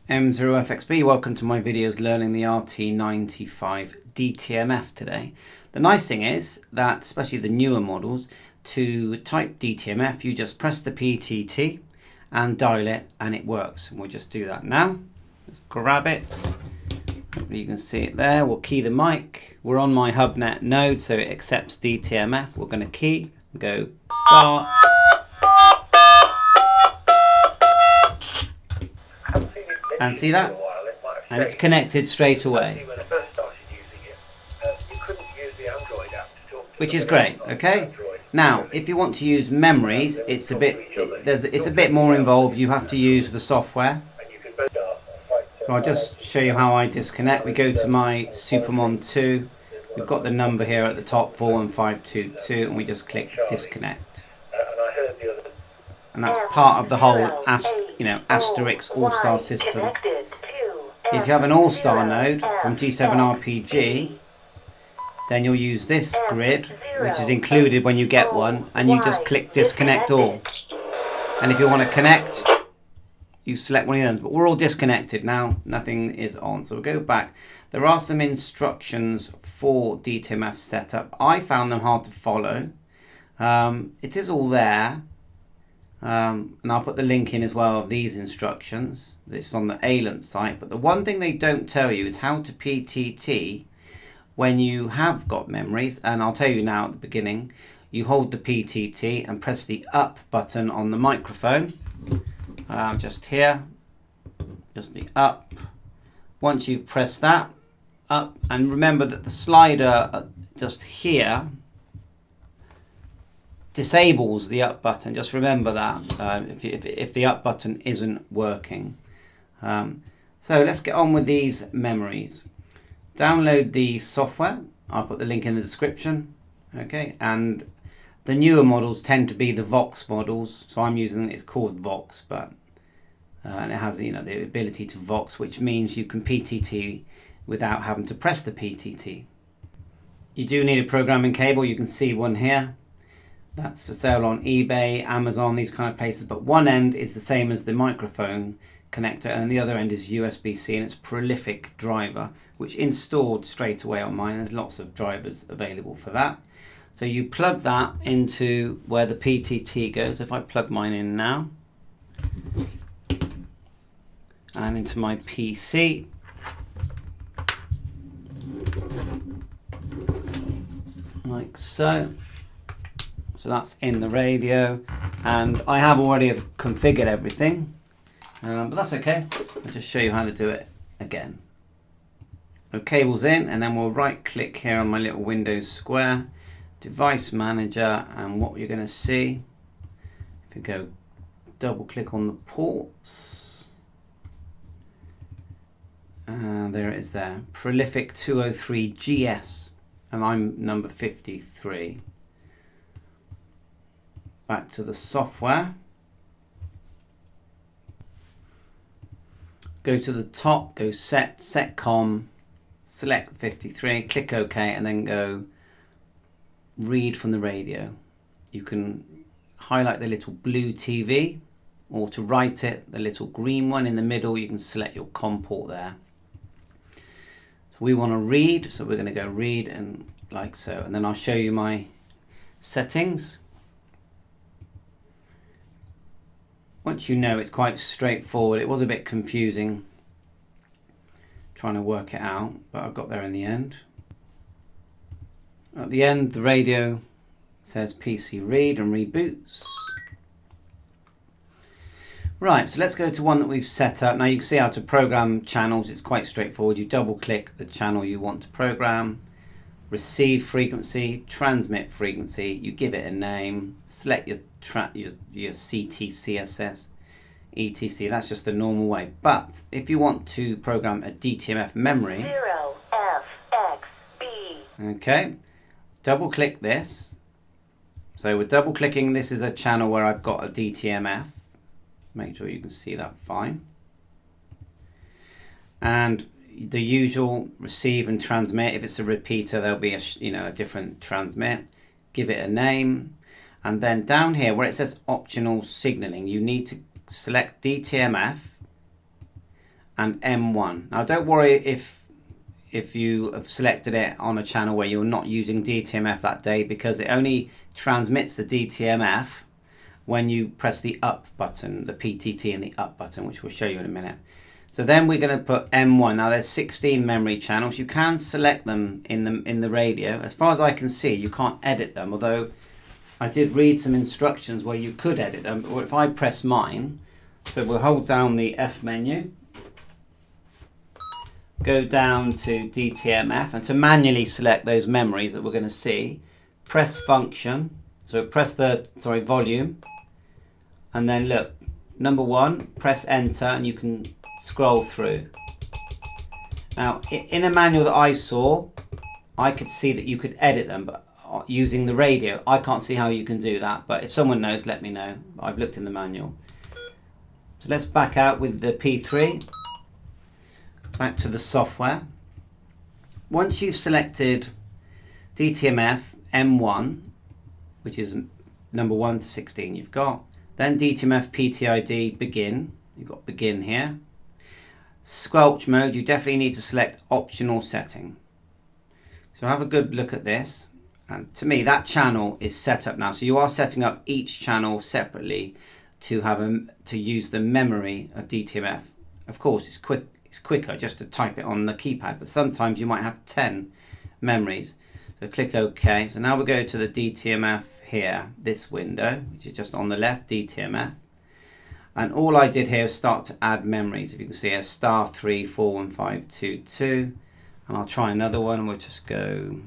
M0FXB, welcome to my videos learning the RT95 DTMF today. The nice thing is that, especially the newer models, to type DTMF you just press the PTT and dial it and it works. And we'll just do that now. Just grab it. Hopefully you can see it there. We'll key the mic. We're on my HubNet node, so it accepts DTMF. We're going to key, go start. And see that? And it's connected straight away. Which is great, okay? Now, if you want to use memories, it's a bit more involved. You have to use the software. So I'll just show you how I disconnect. We go to my Supermon 2. We've got the number here at the top, 41522, and we just click disconnect. And that's part of the whole Asterix All-Star system. If you have an All-Star node from G7RPG, then you'll use this grid, which is included when you get one, and you just click disconnect all. And if you want to connect, you select one of them. But we're all disconnected now, nothing is on. So we'll go back. There are some instructions for DTMF setup. I found them hard to follow. It is all there. And I'll put the link in as well of these instructions. This is on the ALANT site. But the one thing they don't tell you is how to PTT when you have got memories. And I'll tell you now at the beginning. You hold the PTT and press the up button on the microphone. Just here. Just the up. Once you've pressed that, up. And remember that the slider just here disables the up button. Just remember that if the up button isn't working. So let's get on with these memories. Download the software. I'll put the link in the description. Okay, and the newer models tend to be the Vox models. So I'm using, it's called Vox, but and it has the ability to Vox, which means you can PTT without having to press the PTT. You do need a programming cable. You can see one here. That's for sale on eBay, Amazon, these kind of places. But one end is the same as the microphone connector and the other end is USB-C, and it's a prolific driver, which installed straight away on mine. There's lots of drivers available for that. So you plug that into where the PTT goes. If I plug mine in now and into my PC, like so. So that's in the radio, and I have already configured everything, but that's okay. I'll just show you how to do it again. So cable's in, and then we'll right click here on my little Windows square, device manager, and what you're going to see, if you go double click on the ports, there it is there, Prolific 203 GS, and I'm number 53. Back to the software. Go to the top, go setcom, select 53, click OK, and then go read from the radio. You can highlight the little blue TV, or to write it, the little green one in the middle. You can select your COM port there. So we want to read, so we're going to go read and like so, and then I'll show you my settings. Once you know, it's quite straightforward. It was a bit confusing trying to work it out, but I got there in the end. At the end, the radio says PC read and reboots. Right, so let's go to one that we've set up. Now you can see how to program channels. It's quite straightforward. You double click the channel you want to program, receive frequency, transmit frequency, you give it a name, select your CT, CSS, ETC, that's just the normal way. But if you want to program a DTMF memory, 0FXB, okay, double click this. So we're double clicking, this is a channel where I've got a DTMF. Make sure you can see that fine. And the usual receive and transmit. If it's a repeater, there'll be a different transmit. Give it a name, and then down here where it says optional signaling, you need to select DTMF and M1. Now don't worry if you have selected it on a channel where you're not using DTMF that day, because it only transmits the DTMF when you press the up button, the PTT and the up button, which we'll show you in a minute. So then we're going to put M1. Now there's 16 memory channels. You can select them in the radio. As far as I can see, you can't edit them, although I did read some instructions where you could edit them. Or if I press mine, so we'll hold down the F menu, go down to DTMF, and to manually select those memories that we're going to see, press function. So press the volume, and then look, number 1, press enter, and you can scroll through. Now in a manual that I saw, I could see that you could edit them, but using the radio I can't see how you can do that, but if someone knows, let me know. I've looked in the manual. So let's back out with the P3, back to the software. Once you've selected DTMF M1, which is number 1 to 16 you've got, then DTMF PTID begin, you've got begin here. Squelch mode, you definitely need to select optional setting. So have a good look at this, and to me that channel is set up now. So you are setting up each channel separately to use the memory of DTMF. Of course it's quicker just to type it on the keypad, but sometimes you might have 10 memories. So click OK. So now we'll go to the DTMF here, this window, which is just on the left, DTMF. And all I did here is start to add memories. If you can see here, *3 41522, and I'll try another one. We'll just go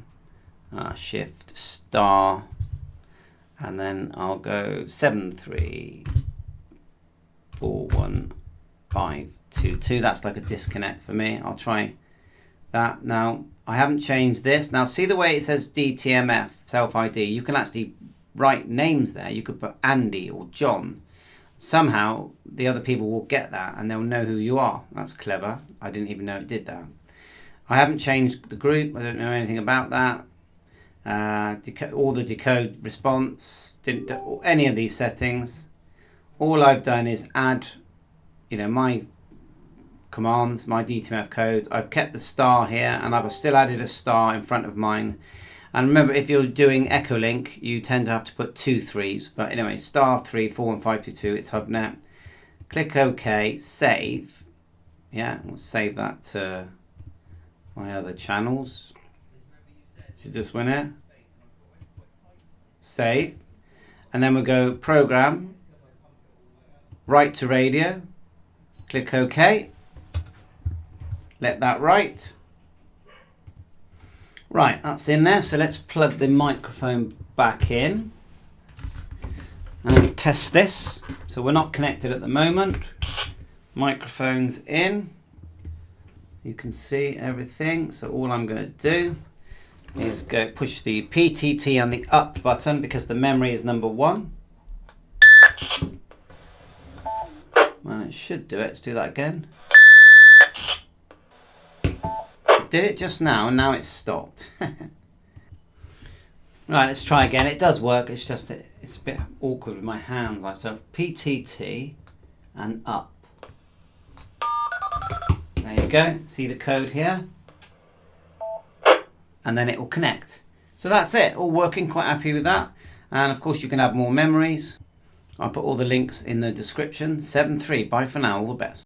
shift star, and then I'll go 7341522. That's like a disconnect for me. I'll try that. Now I haven't changed this. Now see the way it says DTMF self ID, you can actually write names there. You could put Andy or John. Somehow the other people will get that and they'll know who you are. That's clever. I didn't even know it did that. I haven't changed the group. I don't know anything about that. All the decode response, didn't do any of these settings. All I've done is add, my commands, my DTMF codes. I've kept the star here, and I've still added a star in front of mine. And remember, if you're doing echo link, you tend to have to put 2 3s. But anyway, *3 41522, it's HubNet. Click OK, save. Yeah, we'll save that to my other channels. Is this one here? Save. And then we'll go program, write to radio. Click OK. Let that write. Right, that's in there. So let's plug the microphone back in and test this. So we're not connected at the moment. Microphone's in. You can see everything. So all I'm going to do is go push the PTT and the up button because the memory is number 1. And it should do it. Let's do that again. Did it just now, and now it's stopped. Right, let's try again. It does work. It's just it's a bit awkward with my hands. Like so, PTT and up. There you go. See the code here, and then it will connect. So that's it. All working. Quite happy with that. And of course, you can add more memories. I'll put all the links in the description. 7.3. Bye for now. All the best.